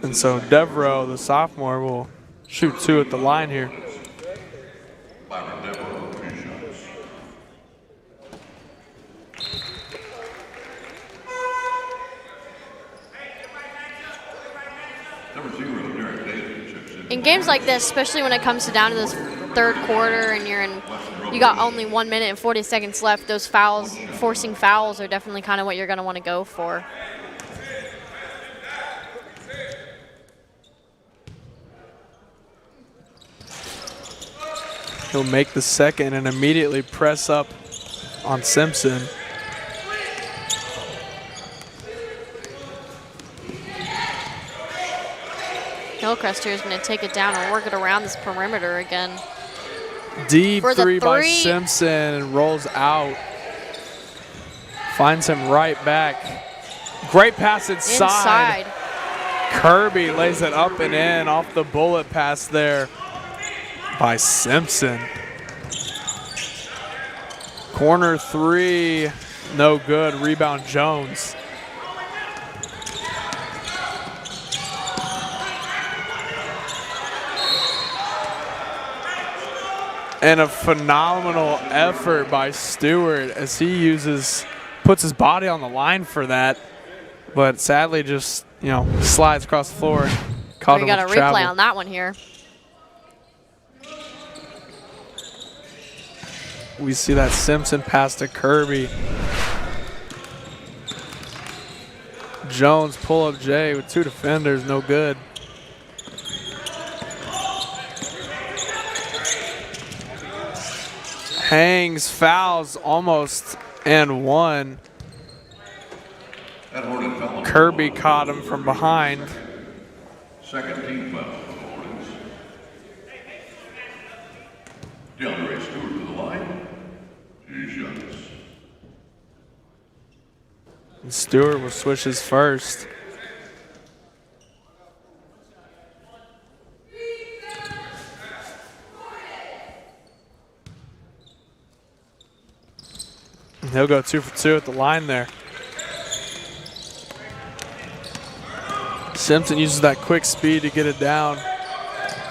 And so Devereaux, the sophomore, will shoot 2 at the line here. In games like this, especially when it comes down to this third quarter and you got only 1 minute and 40 seconds left, those fouls, forcing fouls, are definitely kind of what you're going to want to go for. He'll make the second and immediately press up on Simpson. Hillcrest here is going to take it down and work it around this perimeter again. Deep For the three by three. Simpson and rolls out. Finds him right back. Great pass inside. Kirby lays it up and in off the bullet pass there by Simpson. Corner 3, no good. Rebound Jones. And a phenomenal effort by Stewart as he puts his body on the line for that, but sadly just, slides across the floor and caught him We got a with travel. replay on that one here. We see that Simpson pass to Kirby. Jones pull up Jay with 2 defenders, no good. Hangs, fouls almost and 1. Kirby caught him from behind. Second team foul for the Hornets. DeAndre Stewart to the line. 2 shots. And Stewart will switch his first. And he'll go 2 for 2 at the line there. Simpson uses that quick speed to get it down.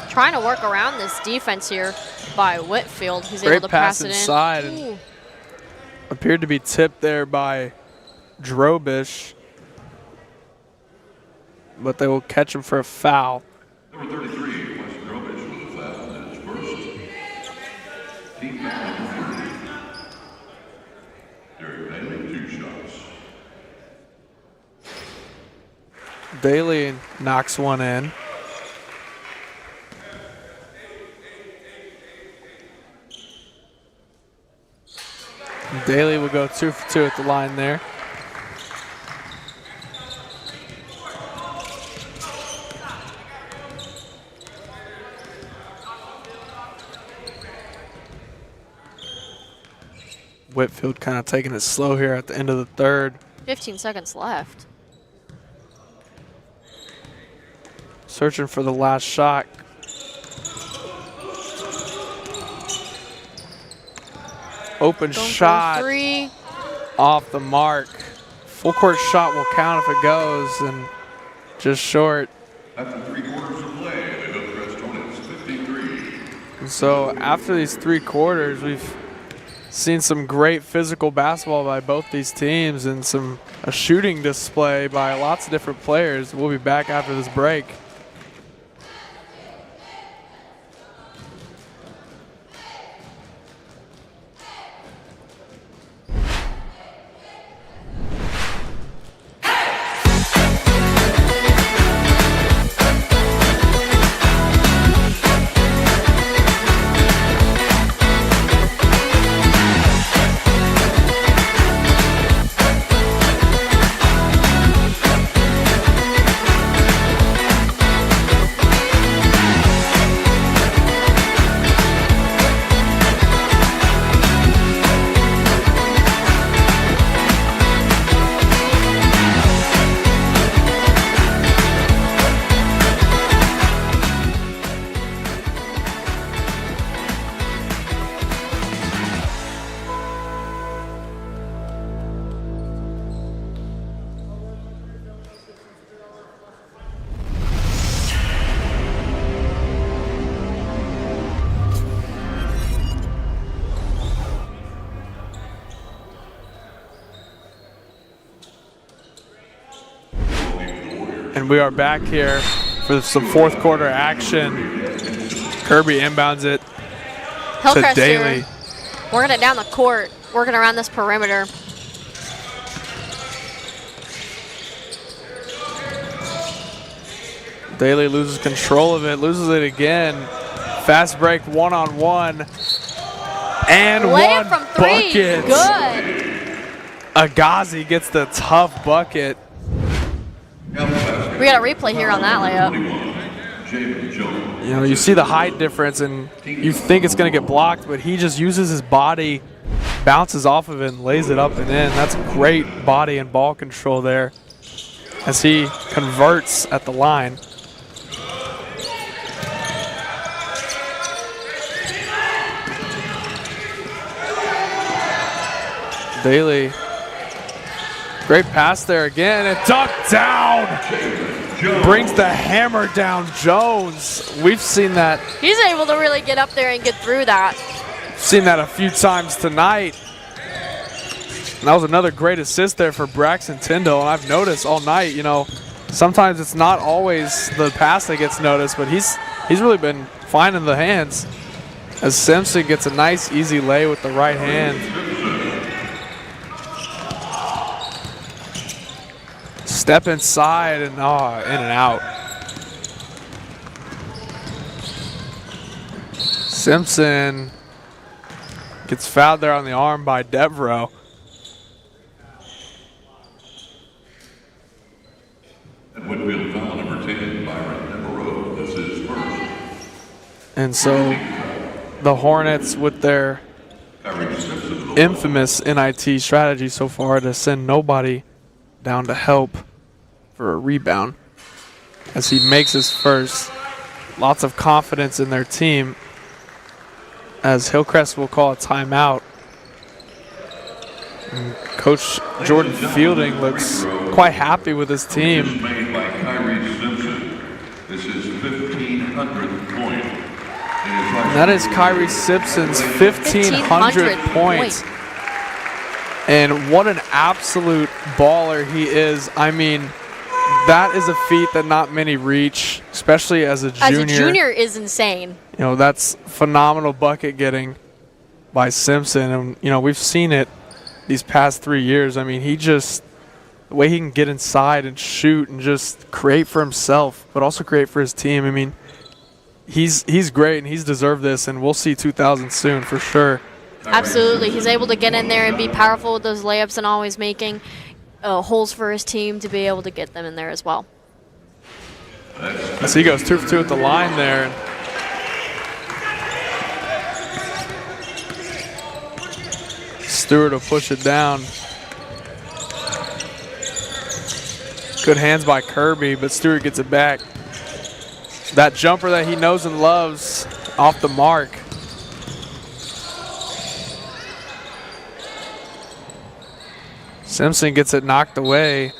Trying to work around this defense here by Whitfield. He's Great able to pass pass it inside in. and appeared to be tipped there by Drobish, but they will catch him for a foul. Number 33, Wes Drobish with a foul in his first. Team foul number 30. Derek Bailey, 2 shots. Bailey knocks one in. Daly will go 2 for 2 at the line there. Whitfield kind of taking it slow here at the end of the third. 15 seconds left. Searching for the last shot. Open Going for a shot 3. off the mark. Full court shot will count if it goes, and just short. After 3 quarters of play, the Hillcrest Hornets 53. And so after these 3 quarters, we've seen some great physical basketball by both these teams and a shooting display by lots of different players. We'll be back after this break. And we are back here for some fourth quarter action. Kirby inbounds it Hillcrest to Daly. here, working it down the court, working around this perimeter. Daly loses control of it, loses it again. Fast break, one-on-one. And Layup one from three, bucket. good. Agazi gets the tough bucket. We got a replay here on that layup. You know, you see the height difference and you think it's going to get blocked, but he just uses his body, bounces off of it and lays it up and in. That's great body and ball control there as he converts at the line. Daly, great pass there again, and ducked down. Brings the hammer down Jones. We've seen that. He's able to really get up there and get through that. Seen that a few times tonight. And that was another great assist there for Braxton Tyndall. And I've noticed all night, you know, sometimes it's not always the pass that gets noticed, but he's really been finding the hands as Simpson gets a nice easy lay with the right hand. Step inside and in and out. Simpson gets fouled there on the arm by Devereaux. And Whitfield foul number 10, Byron Devereaux. This is first. And so the Hornets, with their infamous NIT strategy so far to send nobody down to help for a rebound, as he makes his first. Lots of confidence in their team, as Hillcrest will call a timeout. And Coach Jordan Fielding looks quite happy with his team. This is made by Kyrie Simpson. This is 1,500th point. And that is Kyrie Simpson's 1,500th point. And what an absolute baller he is. I mean, that is a feat that not many reach, especially as a junior. As a junior is insane. You know, that's phenomenal bucket getting by Simpson. And, you know, we've seen it these past 3 years. I mean, the way he can get inside and shoot and just create for himself, but also create for his team. I mean, he's great and he's deserved this, and we'll see 2,000 soon for sure. Absolutely. He's able to get in there and be powerful with those layups and always making holes for his team to be able to get them in there as well. As he goes 2 for 2 at the line there. Stewart will push it down. Good hands by Kirby, but Stewart gets it back. That jumper that he knows and loves off the mark. Simpson gets it knocked away.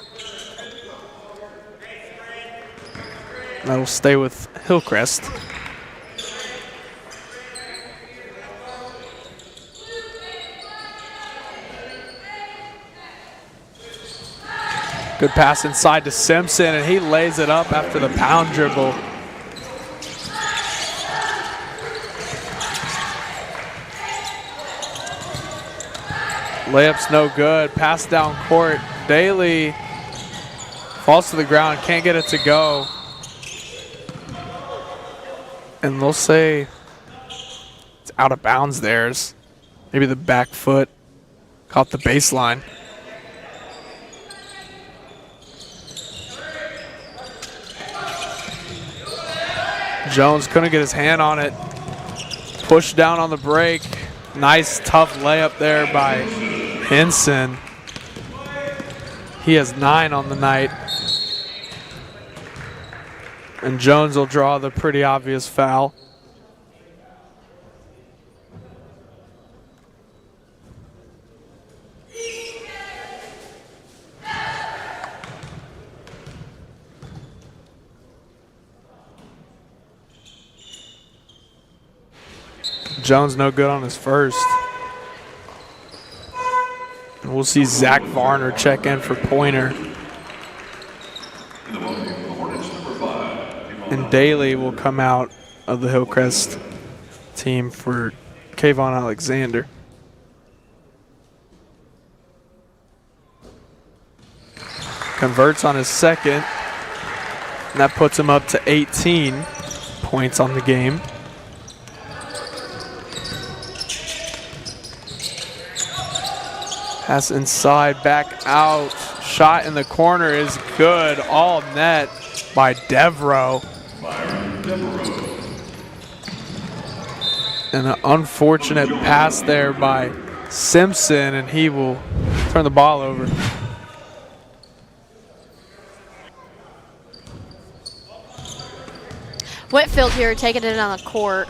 That'll stay with Hillcrest. Good pass inside to Simpson, and he lays it up after the pound dribble. Layup's no good. Pass down court. Daly falls to the ground, can't get it to go. And they'll say it's out of bounds theirs. Maybe the back foot caught the baseline. Jones couldn't get his hand on it. Pushed down on the break. Nice tough layup there by Henson. He has 9 on the night. And Jones will draw the pretty obvious foul. Jones no good on his first. And we'll see Zach Varner check in for Pointer. The And Daly will come out of the Hillcrest team for Kayvon Alexander. Converts on his second, and that puts him up to 18 points on the game. Pass inside, back out. Shot in the corner is good. All net by Devereaux. And an unfortunate pass there by Simpson, and he will turn the ball over. Whitfield here taking it on the court.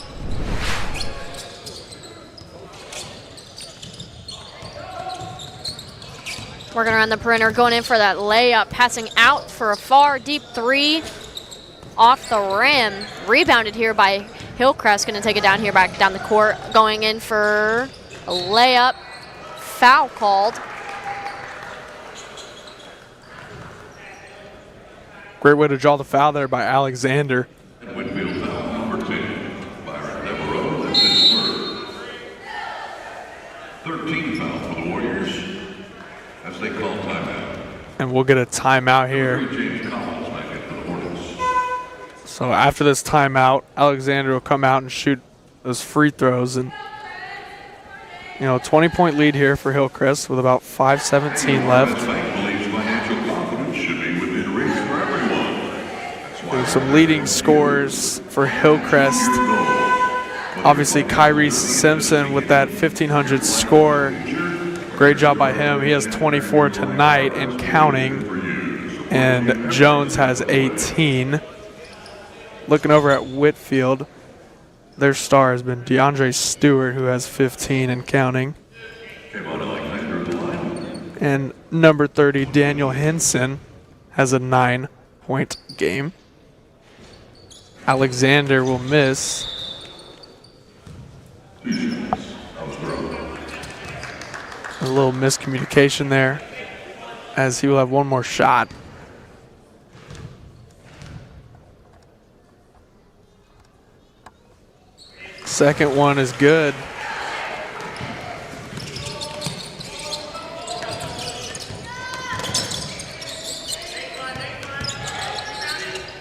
Working around the perimeter, going in for that layup, passing out for a far deep three off the rim. Rebounded here by Hillcrest, going to take it down here, back down the court, going in for a layup. Foul called. Great way to draw the foul there by Alexander. And Whitfield foul number 10, Byron Devereaux, that's his third. 13 foul for the Warriors as they call timeout. And we'll get a timeout here. James Collins back in for the Hornets. So after this timeout, Alexander will come out and shoot those free throws. And, 20-point lead here for Hillcrest with about 5:17 left. There's some leading scorers for Hillcrest. Obviously, Kyrie Simpson with that 1,500 score. Great job by him. He has 24 tonight and counting. And Jones has 18. Looking over at Whitfield, their star has been DeAndre Stewart, who has 15 and counting. And number 30, Daniel Henson, has a 9-point game. Alexander will miss. A little miscommunication there, as he will have one more shot. Second one is good.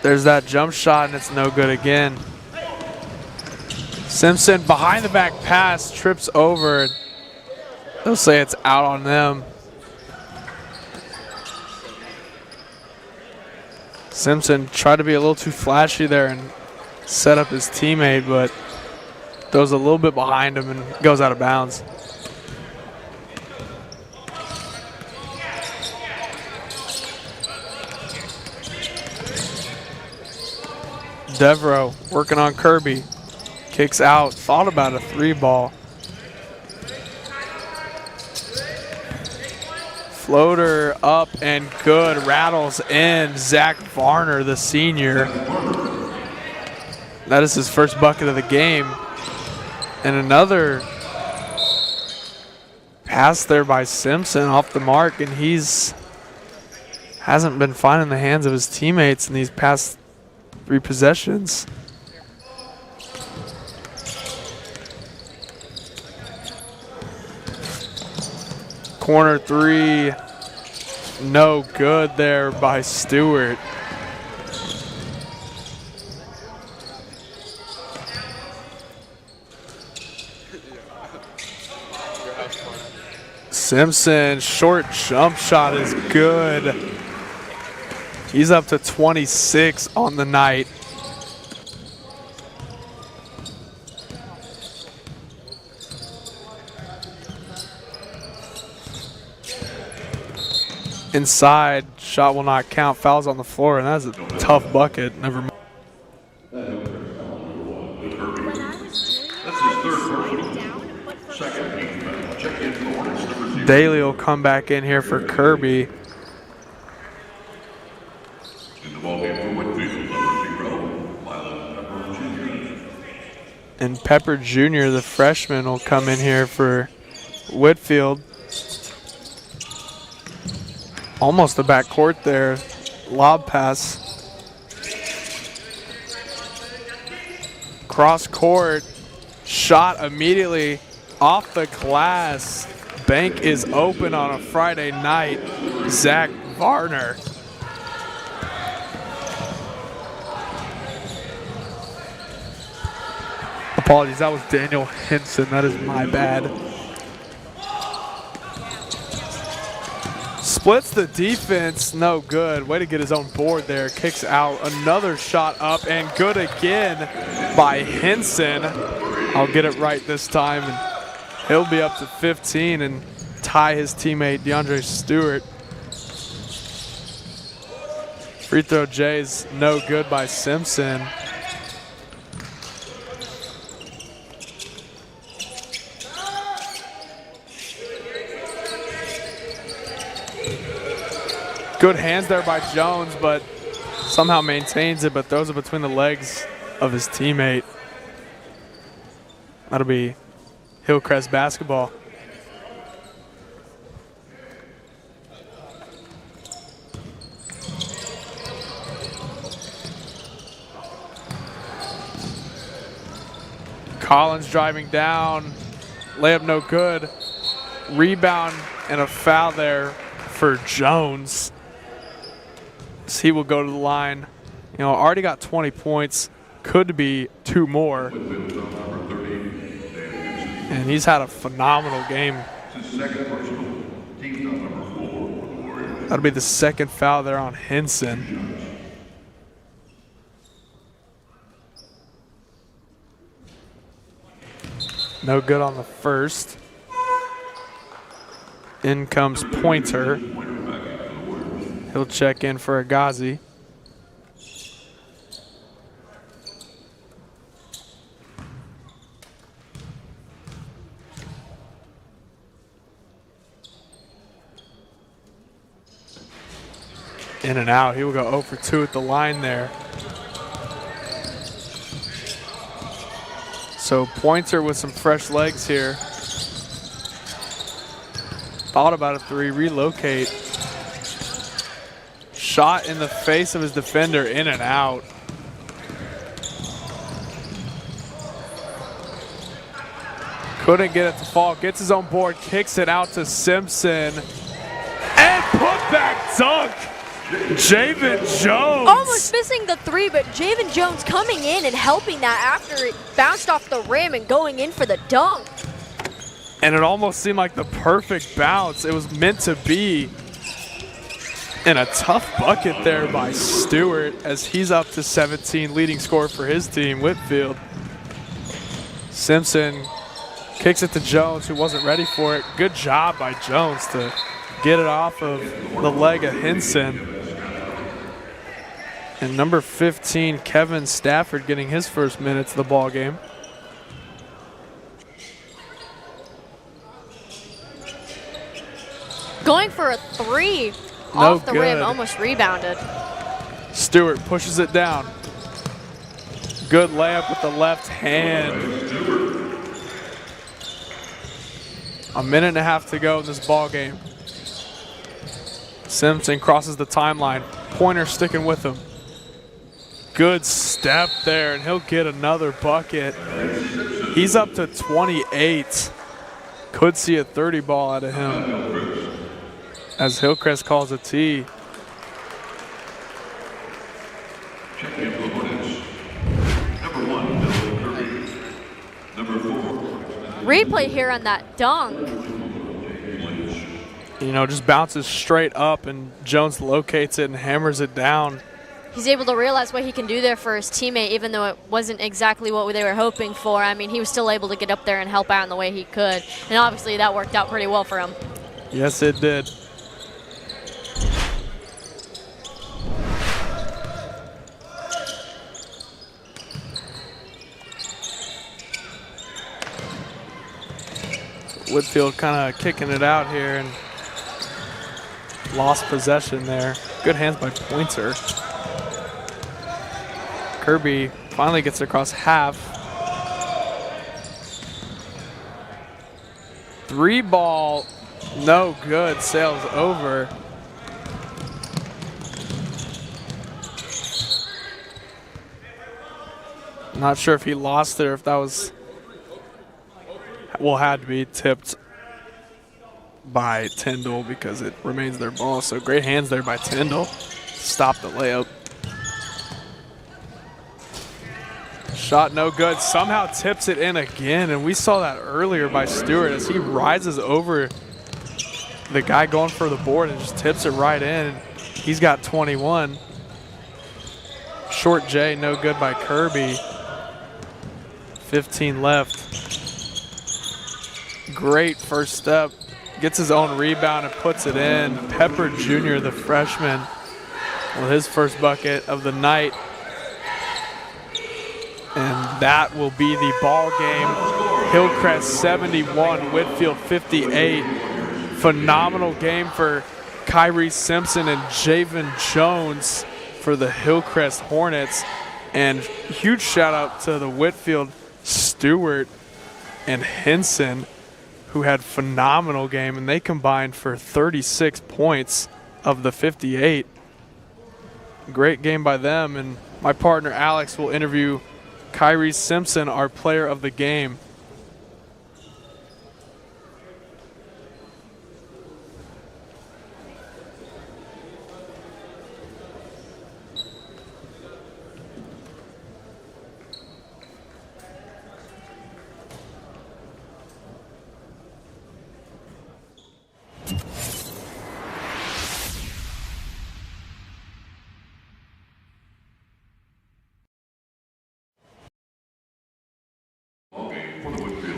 There's that jump shot, and it's no good again. Simpson behind the back pass, trips over. They'll say it's out on them. Simpson tried to be a little too flashy there and set up his teammate, but throws a little bit behind him and goes out of bounds. Devereaux working on Kirby. Kicks out, thought about a 3-ball. Floater up and good, rattles in. Zach Varner, the senior. That is his first bucket of the game. And another pass there by Simpson off the mark, and hasn't been finding the hands of his teammates in these past 3 possessions. Corner 3, no good there by Stewart. Simpson, short jump shot is good. He's up to 26 on the night. Inside, shot will not count. Foul's on the floor, and that's a tough bucket. Never mind. That's his third personal. Second team foul. Check in for Hornets number 0. Daly will come back in here for Kirby. In the ballgame for Whitfield, number 0, Milan Pepper Jr. And Pepper Jr., the freshman, will come in here for Whitfield. Almost the back court there. Lob pass. Cross court, shot immediately off the glass. Bank is open on a Friday night. Zach Varner. Apologies, that was Daniel Henson. That is my bad. Splits the defense, no good. Way to get his own board there. Kicks out, another shot up and good again by Henson. I'll get it right this time. And he'll be up to 15 and tie his teammate DeAndre Stewart. Free throw J's no good by Simpson. Good hands there by Jones, but somehow maintains it, but throws it between the legs of his teammate. That'll be Hillcrest basketball. Collins driving down, layup no good. Rebound and a foul there for Jones. He will go to the line. You know, already got 20 points, could be 2 more. And he's had a phenomenal game. That'll be the second foul there on Henson. No good on the first. In comes Pointer. He'll check in for Agazi. In and out. He will go 0 for 2 at the line there. So Pointer with some fresh legs here. Thought about a 3, relocate. Shot in the face of his defender, in and out. Couldn't get it to fall, gets his own board, kicks it out to Simpson. And putback dunk, Javen Jones. Almost missing the 3, but Javen Jones coming in and helping that after it bounced off the rim and going in for the dunk. And it almost seemed like the perfect bounce. It was meant to be. And a tough bucket there by Stewart as he's up to 17, leading scorer for his team, Whitfield. Simpson kicks it to Jones, who wasn't ready for it. Good job by Jones to get it off of the leg of Henson. And number 15, Kevin Stafford, getting his first minutes of the ball game. Going for a 3. No off the good. rim, almost rebounded. Stewart pushes it down. Good layup with the left hand. A minute and a half to go in this ball game. Simpson crosses the timeline. Pointer sticking with him. Good step there, and he'll get another bucket. He's up to 28. Could see a 30 ball out of him as Hillcrest calls a tee. Replay here on that dunk. You know, just bounces straight up and Jones locates it and hammers it down. He's able to realize what he can do there for his teammate, even though it wasn't exactly what they were hoping for. I mean, he was still able to get up there and help out in the way he could. And obviously that worked out pretty well for him. Yes, it did. Whitfield kind of kicking it out here and lost possession there. Good hands by Pointer. Kirby finally gets across half. 3 ball, no good, sails over. Not sure if he lost it or if that was, well, had to be tipped by Tyndall because it remains their ball. So great hands there by Tyndall. Stop the layup. Shot no good. Somehow tips it in again, and we saw that earlier by Stewart as he rises over the guy going for the board and just tips it right in. He's got 21. Short J, no good by Kirby. 15 left. Great first step. Gets his own rebound and puts it in. Pepper Jr., the freshman, with his first bucket of the night. And that will be the ball game. Hillcrest 71, Whitfield 58. Phenomenal game for Kyrie Simpson and Javen Jones for the Hillcrest Hornets. And huge shout out to the Whitfield Stewart and Henson, who had phenomenal game, and they combined for 36 points of the 58. Great game by them, and my partner Alex will interview Kyrie Simpson, our player of the game.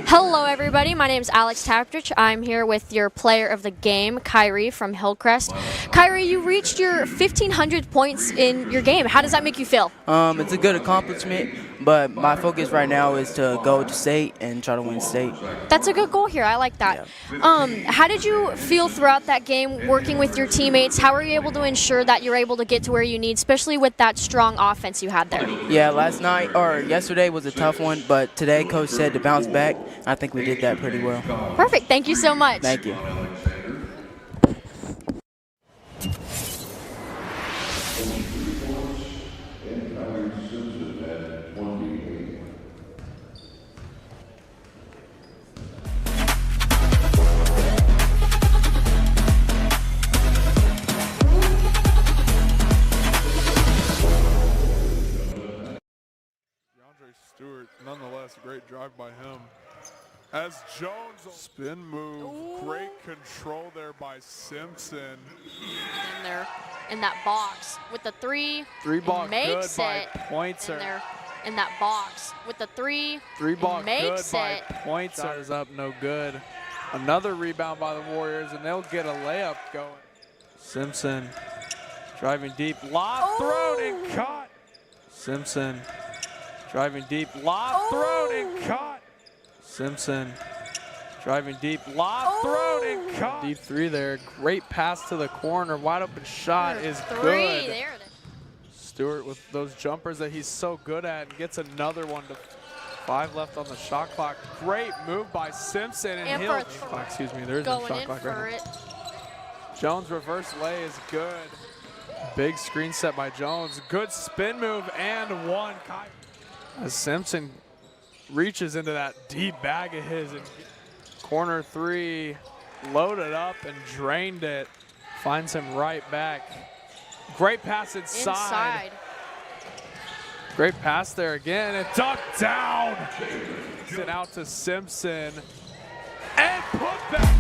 Hello, everybody. My name is Alex Taptrich. I'm here with your player of the game, Kyrie from Hillcrest. Kyrie, you reached your 1,500 points in your game. How does that make you feel? It's a good accomplishment, but my focus right now is to go to state and try to win state. That's a good goal here. I like that. How did you feel throughout that game working with your teammates? How were you able to ensure that you're able to get to where you need, especially with that strong offense you had there? Yeah, yesterday was a tough one, but today Coach said to bounce back. I think we did that pretty well. Perfect. Thank you so much. Thank you. Stewart, nonetheless, a great drive by him. As Jones, spin move, great control there by Simpson. And they're in that box with the three. Three ball makes good by it. Pointer. And they're in that box with the three. Three ball makes good by it. Pointer is up, no good. Another rebound by the Warriors, and they'll get a layup going. Simpson driving deep, lob thrown and caught. Simpson driving deep, lob thrown and caught. Simpson driving deep, lob thrown and caught. Deep three there, great pass to the corner, wide open shot is good. There it is. Stewart with those jumpers that he's so good at and gets another one to 5 left on the shot clock. Great move by Simpson and Hill. Excuse me, there is no shot clock right now. Jones reverse lay is good. Big screen set by Jones. Good spin move and one. As Simpson reaches into that deep bag of his and corner three, loaded up and drained it. Finds him right back. Great pass inside. Great pass there again and ducked down. It out to Simpson and put back.